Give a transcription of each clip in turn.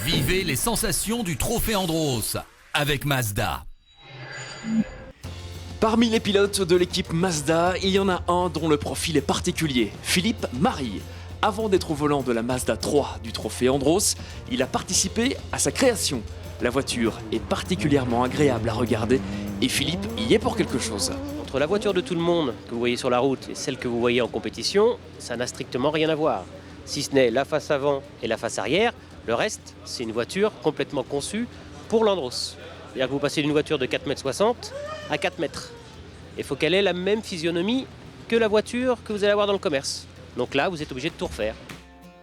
Vivez les sensations du Trophée Andros avec Mazda. Parmi les pilotes de l'équipe Mazda, il y en a un dont le profil est particulier, Philippe Marie. Avant d'être au volant de la Mazda 3 du Trophée Andros, il a participé à sa création. La voiture est particulièrement agréable à regarder et Philippe y est pour quelque chose. Entre la voiture de tout le monde que vous voyez sur la route et celle que vous voyez en compétition, ça n'a strictement rien à voir. Si ce n'est la face avant et la face arrière, le reste, c'est une voiture complètement conçue pour l'Andros. C'est-à-dire que vous passez d'une voiture de 4,60 m à 4 mètres. Il faut qu'elle ait la même physionomie que la voiture que vous allez avoir dans le commerce. Donc là, vous êtes obligé de tout refaire.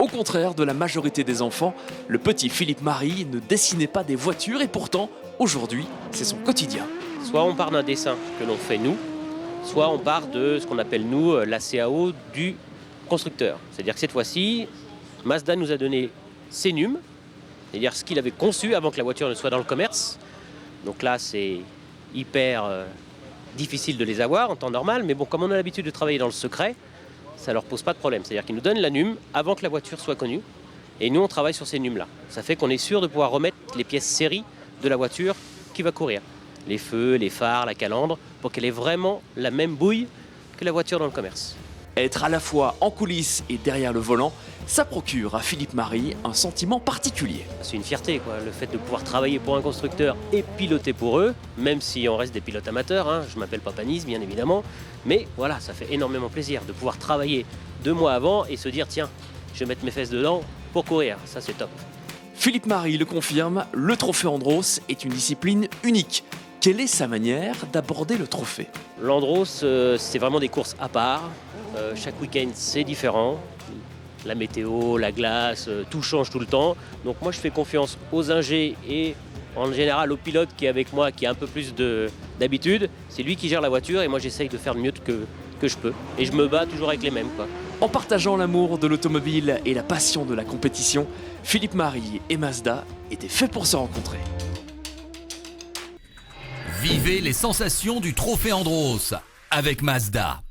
Au contraire de la majorité des enfants, le petit Philippe Marie ne dessinait pas des voitures et pourtant, aujourd'hui, c'est son quotidien. Soit on part d'un dessin que l'on fait nous, soit on part de ce qu'on appelle nous la CAO du constructeur. C'est-à-dire que cette fois-ci, Mazda nous a donné ses NUM, c'est-à-dire ce qu'il avait conçu avant que la voiture ne soit dans le commerce. Donc là, c'est hyper difficile de les avoir en temps normal, mais bon, comme on a l'habitude de travailler dans le secret, ça leur pose pas de problème. C'est-à-dire qu'ils nous donnent la NUM avant que la voiture soit connue, et nous on travaille sur ces NUM-là. Ça fait qu'on est sûr de pouvoir remettre les pièces série de la voiture qui va courir. Les feux, les phares, la calandre, pour qu'elle ait vraiment la même bouille que la voiture dans le commerce. Être à la fois en coulisses et derrière le volant, ça procure à Philippe Marie un sentiment particulier. C'est une fierté, quoi, le fait de pouvoir travailler pour un constructeur et piloter pour eux, même si on reste des pilotes amateurs, hein. Je m'appelle pas Panis, bien évidemment, mais voilà, ça fait énormément plaisir de pouvoir travailler 2 mois avant et se dire tiens, je vais mettre mes fesses dedans pour courir, ça c'est top. Philippe Marie le confirme, le Trophée Andros est une discipline unique. Quelle est sa manière d'aborder le trophée ? L'Andros, c'est vraiment des courses à part. Chaque week-end, c'est différent. La météo, la glace, tout change tout le temps. Donc moi, je fais confiance aux ingés et en général au pilote qui est avec moi, qui a un peu plus d'habitude. C'est lui qui gère la voiture et moi, j'essaye de faire le mieux que je peux. Et je me bats toujours avec les mêmes, quoi. En partageant l'amour de l'automobile et la passion de la compétition, Philippe Marie et Mazda étaient faits pour se rencontrer. Vivez les sensations du Trophée Andros avec Mazda.